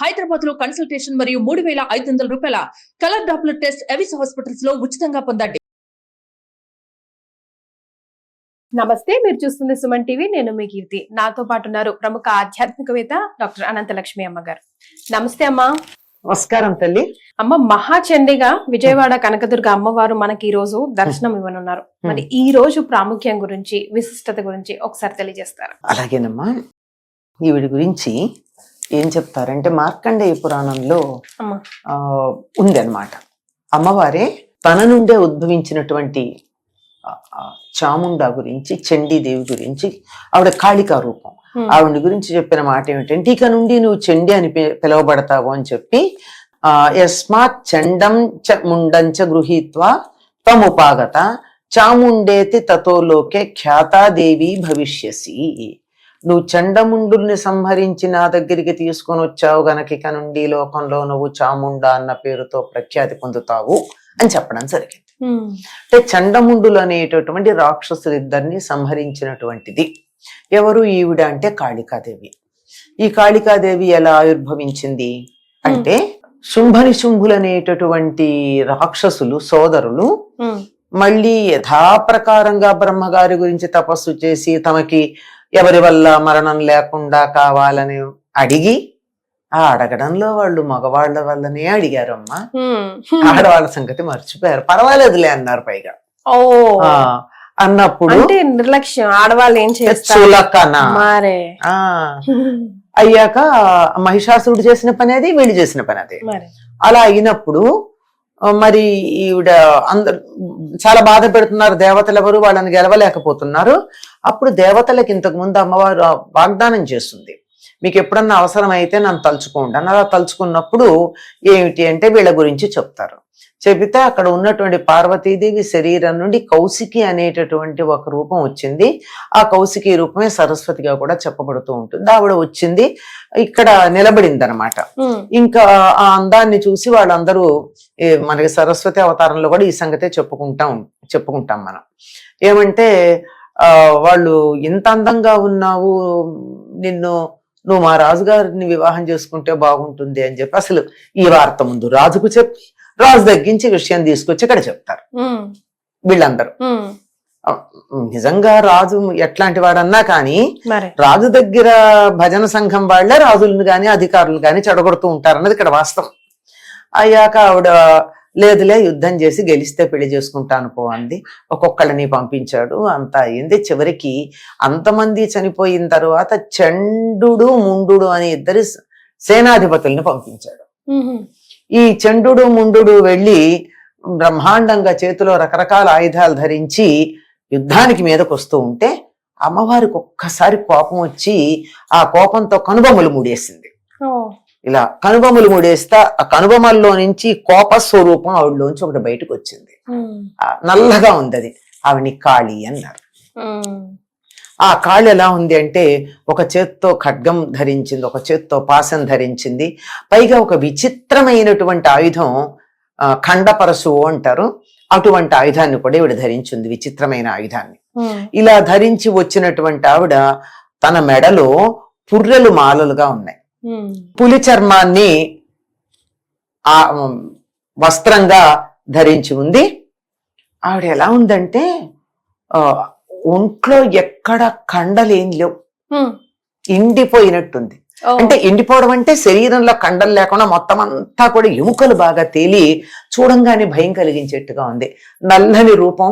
హైదరాబాద్ లో కన్సల్టేషన్ మరియు 3,500 రూపాయల colour Doppler test Avis hospitals లో ఉచితంగా పొందండి. నమస్తే, మీరు చూస్తుంది సుమన్ టీవీ. నేను మీ కీర్తి. నాతో పాటు ఉన్నారు ప్రముఖ ఆధ్యాత్మికవేత్త డాక్టర్ అనంతలక్ష్మి అమ్మగారు. నమస్తే అమ్మా. నమస్కారం తల్లి. అమ్మ, మహాచండిగా విజయవాడ కనకదుర్గ అమ్మవారు మనకి ఈ రోజు దర్శనం ఇవ్వనున్నారు. మరి ఈ రోజు ప్రాముఖ్యం గురించి, విశిష్టత గురించి ఒకసారి తెలియజేస్తారు. అలాగేనమ్మా. ఈవిడి గురించి ఏం చెప్తారంటే మార్కండేయ పురాణంలో ఉంది అన్నమాట. అమ్మవారే తన నుండే ఉద్భవించినటువంటి చాముండా గురించి, చండీదేవి గురించి, ఆవిడ కాళికా రూపం, ఆవిడ గురించి చెప్పిన మాట ఏమిటంటే, ఇక నుండి నువ్వు చండి అని పిలువబడతావు అని చెప్పి, యస్మాత్ చండం చ ముండంచ గృహీత్వా త్వముపాగత చాముండేతి తతోలోకే ఖ్యాతాదేవి భవిష్యసి. నువ్వు చండముండుల్ని సంహరించి నా దగ్గరికి తీసుకొని వచ్చావు గనక ఇక నుండి లోకంలో నువ్వు చాముండా అన్న పేరుతో ప్రఖ్యాతి పొందుతావు అని చెప్పడం జరిగింది. అంటే చండముండులు అనేటటువంటి రాక్షసులిద్దరిని సంహరించినటువంటిది ఎవరు? ఈవిడ అంటే కాళికాదేవి. ఈ కాళికాదేవి ఎలా ఆవిర్భవించింది అంటే, శుంభనిశుంభులు అనేటటువంటి రాక్షసులు సోదరులు మళ్ళీ యథాప్రకారంగా బ్రహ్మగారి గురించి తపస్సు చేసి తమకి ఎవరి వల్ల మరణం లేకుండా కావాలని అడిగి, ఆ అడగడంలో వాళ్ళు మగవాళ్ల వల్లనే అడిగారమ్మా. ఆడవాళ్ళ సంగతి మర్చిపోయారు. పర్వాలేదులే అన్నారు పైగా. అన్నప్పుడు నిర్లక్ష్యం, ఆడవాళ్ళు ఏం చేస్తారు అయ్యాక మహిషాసురుడు చేసిన పని అది, వీళ్ళు చేసిన పని అది. అలా అయినప్పుడు మరి ఈవిడ అందరు చాలా బాధ పెడుతున్నారు. దేవతలు ఎవరు వాళ్ళని గెలవలేకపోతున్నారు. అప్పుడు దేవతలకు ఇంతకు ముందు అమ్మవారు వాగ్దానం చేస్తుంది, మీకు ఎప్పుడన్నా అవసరం అయితే నన్ను తలుచుకోండి అని. అలా తలుచుకున్నప్పుడు ఏమిటి అంటే వీళ్ళ గురించి చెప్తారు. చెబితే అక్కడ ఉన్నటువంటి పార్వతీదేవి శరీరం నుండి కౌశికి అనేటటువంటి ఒక రూపం వచ్చింది. ఆ కౌశికి రూపమే సరస్వతిగా కూడా చెప్పబడుతూ ఉంటుంది. ఆవిడ వచ్చింది, ఇక్కడ నిలబడింది అనమాట. ఇంకా ఆ అందాన్ని చూసి వాళ్ళందరూ, మనకి సరస్వతి అవతారంలో కూడా ఈ సంగతే చెప్పుకుంటాం మనం. ఏమంటే వాళ్ళు ఇంత అందంగా ఉన్నావు, నువ్వు మా రాజుగారిని వివాహం చేసుకుంటే బాగుంటుంది అని చెప్పి అసలు ఈ వార్త ముందు రాజుకు చెప్పి, రాజు తగ్గించి విషయం తీసుకొచ్చి ఇక్కడ చెప్తారు వీళ్ళందరూ. నిజంగా రాజు ఎట్లాంటి వాడన్నా కానీ రాజు దగ్గర భజన సంఘం వాళ్లే రాజులను గాని అధికారులు గాని చెడగొడుతూ ఉంటారన్నది ఇక్కడ వాస్తవం. అయ్యాక ఆవిడ లేదులే, యుద్ధం చేసి గెలిస్తే పెళ్లి చేసుకుంటాను పో అంది. ఒక్కొక్కళ్ళని పంపించాడు. అంతా అయింది. చివరికి అంతమంది చనిపోయిన తర్వాత చండు ముండు అని ఇద్దరి సేనాధిపతుల్ని పంపించాడు. ఈ చండు ముండు వెళ్ళి బ్రహ్మాండంగా చేతిలో రకరకాల ఆయుధాలు ధరించి యుద్ధానికి మీదకు వస్తూ ఉంటే అమ్మవారికి ఒక్కసారి కోపం వచ్చి ఆ కోపంతో కనుబొమ్మలు మూడేసింది. ఇలా కనుబొమ్మలు మూడేస్తా ఆ కనుబొమ్మల్లో నుంచి కోప స్వరూపం ఆవిడలోంచి ఒకటి బయటకు వచ్చింది. నల్లగా ఉంది అది. ఆవిడ్ని కాళి అన్నారు. ఆ కాళి ఎలా ఉంది అంటే, ఒక చేత్తో ఖడ్గం ధరించింది, ఒక చేత్తో పాశం ధరించింది. పైగా ఒక విచిత్రమైనటువంటి ఆయుధం, ఖండపరశువు అంటారు, అటువంటి ఆయుధాన్ని కూడా ఈవిడ ధరించింది, విచిత్రమైన ఆయుధాన్ని. ఇలా ధరించి వచ్చినటువంటి ఆవిడ తన మెడలో పుర్రెలు మాలలుగా ఉన్నాయి. పులి చర్మాన్ని వస్త్రంగా ధరించి ఉంది. ఆవిడ ఎలా ఉందంటే, ఒంట్లో ఎక్కడ కండలేం లేవు, ఎండిపోయినట్టుంది. అంటే ఎండిపోవడం అంటే శరీరంలో కండలు లేకుండా మొత్తం అంతా కూడా ఎముకలు బాగా తేలి చూడంగానే భయం కలిగించేట్టుగా ఉంది. నల్లని రూపం,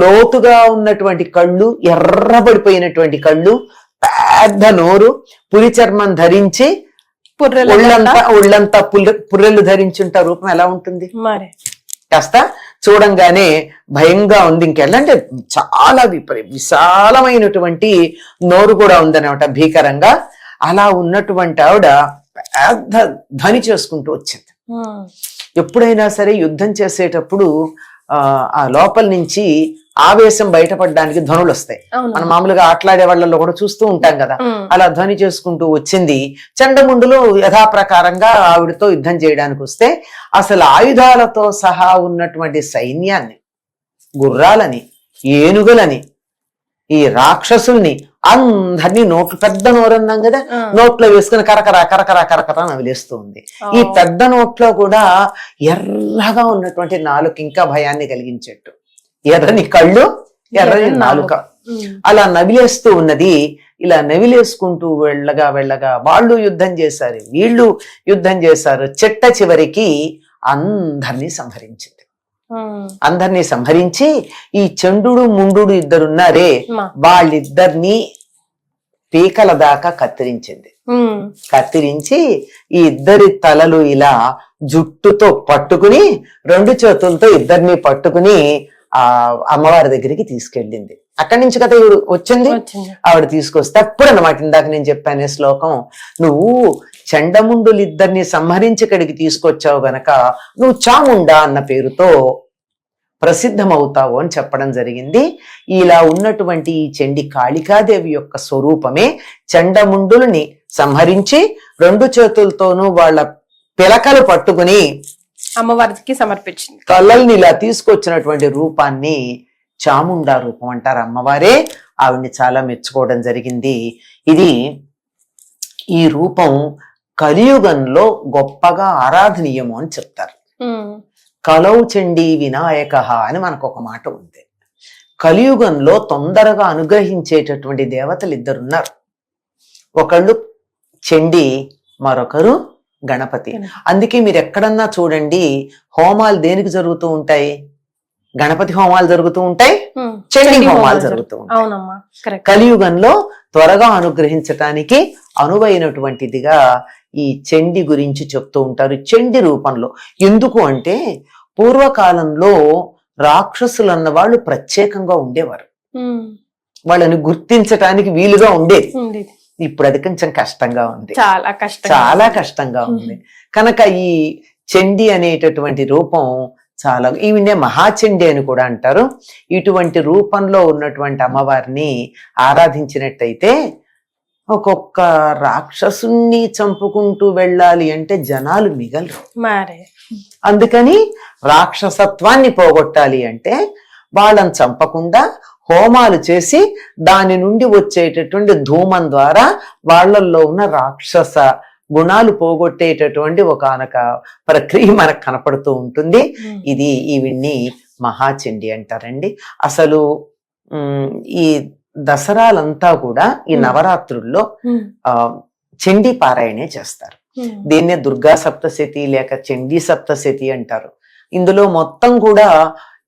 లోతుగా ఉన్నటువంటి కళ్ళు, ఎర్రబడిపోయినటువంటి కళ్ళు, పెద్ద నోరు, పులి చర్మం ధరించి ఒళ్ళంతా పుర్రెలు ధరించుంటా రూపం ఎలా ఉంటుంది కాస్త చూడంగానే భయంగా ఉంది. ఇంకెళ్ళంటే చాలా విశాలమైనటువంటి నోరు కూడా ఉందన్నమాట, భీకరంగా. అలా ఉన్నటువంటి ఆవిడ పెద్ద ధ్వని చేసుకుంటూ వచ్చింది. ఎప్పుడైనా సరే యుద్ధం చేసేటప్పుడు ఆ లోపల నుంచి ఆవేశం బయటపడడానికి ధ్వనులు వస్తాయి. మనం మామూలుగా ఆటలాడే వాళ్ళలో కూడా చూస్తూ ఉంటాం కదా. అలా ధ్వని చేసుకుంటూ వచ్చింది. చండముండులు యథాప్రకారంగా ఆవిడతో యుద్ధం చేయడానికి వస్తే అసలు ఆయుధాలతో సహా ఉన్నటువంటి సైన్యాన్ని, గుర్రాలని, ఏనుగులని, ఈ రాక్షసుల్ని అందరినీ నోట్లు, పెద్ద నోరు అన్నాం కదా, నోట్లో వేసుకుని కరకర నవిలేస్తూ ఉంది. ఈ పెద్ద నోట్లో కూడా ఎర్రగా ఉన్నటువంటి నాలుక ఇంకా భయాన్ని కలిగించేట్టు, ఎర్రని కళ్ళు, ఎర్రని నాలుక, అలా నవిలేస్తూ ఉన్నది. ఇలా నవిలేసుకుంటూ వెళ్ళగా వాళ్ళు యుద్ధం చేశారు, వీళ్ళు యుద్ధం చేశారు. చిట్ట చివరికి అందరినీ సంహరించింది. అందరినీ సంహరించి ఈ చండు ముండు ఇద్దరున్నారే, వాళ్ళిద్దరినీ పీకల దాకా కత్తిరించింది. కత్తిరించి ఈ ఇద్దరి తలలు ఇలా జుట్టుతో పట్టుకుని, రెండు చేతులతో ఇద్దరిని పట్టుకుని ఆ అమ్మవారి దగ్గరికి తీసుకెళ్ళింది. అక్కడి నుంచి కదా ఇవి వచ్చింది. ఆవిడ తీసుకొస్తే అప్పుడు అన్నమాట ఇందాక నేను చెప్పానే శ్లోకం, నువ్వు చండముండులు ఇద్దరిని సంహరించి ఇక్కడికి తీసుకొచ్చావు గనక నువ్వు చాముండా అన్న పేరుతో ప్రసిద్ధమవుతావు అని చెప్పడం జరిగింది. ఇలా ఉన్నటువంటి ఈ చండి కాళికాదేవి యొక్క స్వరూపమే చండముండుల్ని సంహరించి రెండు చేతులతోనూ వాళ్ళ పిలకలు పట్టుకుని అమ్మవారికి సమర్పించింది. కళ్ళల్ని ఇలా తీసుకొచ్చినటువంటి రూపాన్ని చాముండా రూపం అంటారు. అమ్మవారే ఆవిడ్ని చాలా మెచ్చుకోవడం జరిగింది. ఈ రూపం కలియుగంలో గొప్పగా ఆరాధనీయము అని చెప్తారు. కలౌ చండీ వినాయక అని మనకు ఒక మాట ఉంది. కలియుగంలో తొందరగా అనుగ్రహించేటటువంటి దేవతలు ఇద్దరున్నారు. ఒకళ్ళు చండీ, మరొకరు గణపతి. అందుకే మీరు ఎక్కడన్నా చూడండి, హోమాలు దేనికి జరుగుతూ ఉంటాయి? గణపతి హోమాలు జరుగుతూ ఉంటాయి, చండీ హోమాలు జరుగుతూ ఉంటాయి. కలియుగంలో త్వరగా అనుగ్రహించటానికి అనువైనటువంటిదిగా ఈ చండి గురించి చెప్తూ ఉంటారు, చండి రూపంలో. ఎందుకు అంటే పూర్వకాలంలో రాక్షసులు అన్న వాళ్ళు ప్రత్యేకంగా ఉండేవారు, వాళ్ళని గుర్తించటానికి వీలుగా ఉండేది. ఇప్పుడు అది కొంచెం కష్టంగా ఉంది, చాలా కష్టంగా ఉంది. కనుక ఈ చండి అనేటటువంటి రూపం చాలా, ఈవినే మహాచండి అని కూడా అంటారు. ఇటువంటి రూపంలో ఉన్నటువంటి అమ్మవారిని ఆరాధించినట్టయితే ఒక్కొక్క రాక్షసుని చంపుకుంటూ వెళ్ళాలి అంటే జనాలు మిగలరు. అందుకని రాక్షసత్వాన్ని పోగొట్టాలి అంటే వాళ్ళని చంపకుండా హోమాలు చేసి దాని నుండి వచ్చేటటువంటి ధూమం ద్వారా వాళ్ళల్లో ఉన్న రాక్షస గుణాలు పోగొట్టేటటువంటి ఒకనొక ప్రక్రియ మనకు కనపడుతూ ఉంటుంది. ఈవిడ్ని మహాచండి అంటారండి. అసలు ఈ దసరాలంతా కూడా ఈ నవరాత్రుల్లో చండీ పారాయణే చేస్తారు. దీన్నే దుర్గా సప్తశతి లేక చండీ సప్తశతి అంటారు. ఇందులో మొత్తం కూడా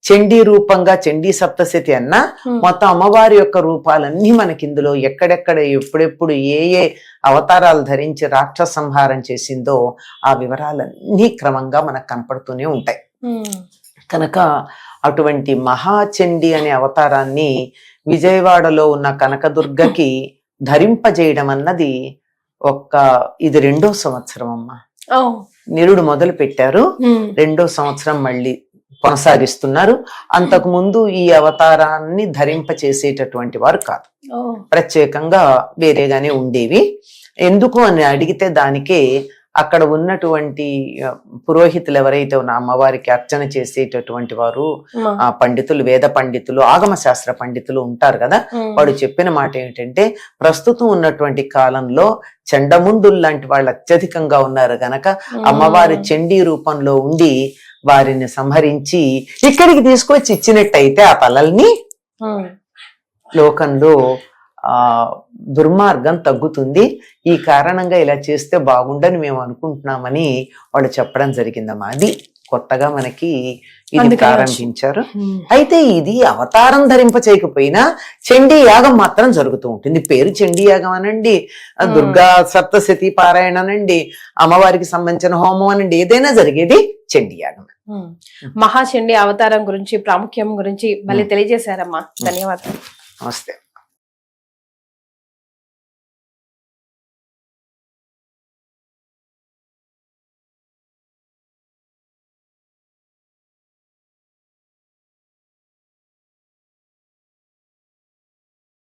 చండీ రూపంగా చండీ సప్తశతి అన్నా మొత్తం అమ్మవారి యొక్క రూపాలన్నీ మనకి ఇందులో ఎక్కడెక్కడ ఎప్పుడెప్పుడు ఏ ఏ అవతారాలు ధరించి రాక్షస సంహారం చేసిందో ఆ వివరాలన్నీ క్రమంగా మనకు కనపడుతూనే ఉంటాయి. కనుక అటువంటి మహాచండి అనే అవతారాన్ని విజయవాడలో ఉన్న కనకదుర్గకి ధరింపజేయడం అన్నది ఇది 2వ సంవత్సరం అమ్మా. నిరుడు మొదలు పెట్టారు, 2వ సంవత్సరం మళ్ళీ కొనసాగిస్తున్నారు. అంతకు ముందు ఈ అవతారాన్ని ధరింప చేసేటటువంటి వారు కాదు, ప్రత్యేకంగా వేరేగానే ఉండేవి. ఎందుకు అని అడిగితే దానికే అక్కడ ఉన్నటువంటి పురోహితులు ఎవరైతే ఉన్న అమ్మవారికి అర్చన చేసేటటువంటి వారు పండితులు, వేద పండితులు, ఆగమ శాస్త్ర పండితులు ఉంటారు కదా, వాడు చెప్పిన మాట ఏమిటంటే ప్రస్తుతం ఉన్నటువంటి కాలంలో చండముండులు లాంటి వాళ్ళు అత్యధికంగా ఉన్నారు గనక అమ్మవారి చండీ రూపంలో ఉండి వారిని సంహరించి ఇక్కడికి తీసుకొచ్చి ఇచ్చినట్టయితే ఆ తలల్ని లోకంలో దుర్మార్గం తగ్గుతుంది. ఈ కారణంగా ఇలా చేస్తే బాగుండని మేము అనుకుంటున్నామని వాళ్ళు చెప్పడం జరిగిందమ్మా. అది కొత్తగా మనకి ఇది ప్రారంభించారు. అయితే ఇది అవతారం ధరింప చేయకపోయినా చండీ యాగం మాత్రం జరుగుతూ ఉంటుంది. పేరు చండీ యాగం అనండి, దుర్గా సప్తశతి పారాయణ అనండి, అమ్మవారికి సంబంధించిన హోమం అనండి, ఏదైనా జరిగేది చండీ యాగం. మహాచండీ అవతారం గురించి, ప్రాముఖ్యం గురించి మళ్ళీ తెలియజేశారమ్మా. ధన్యవాదాలు. నమస్తే.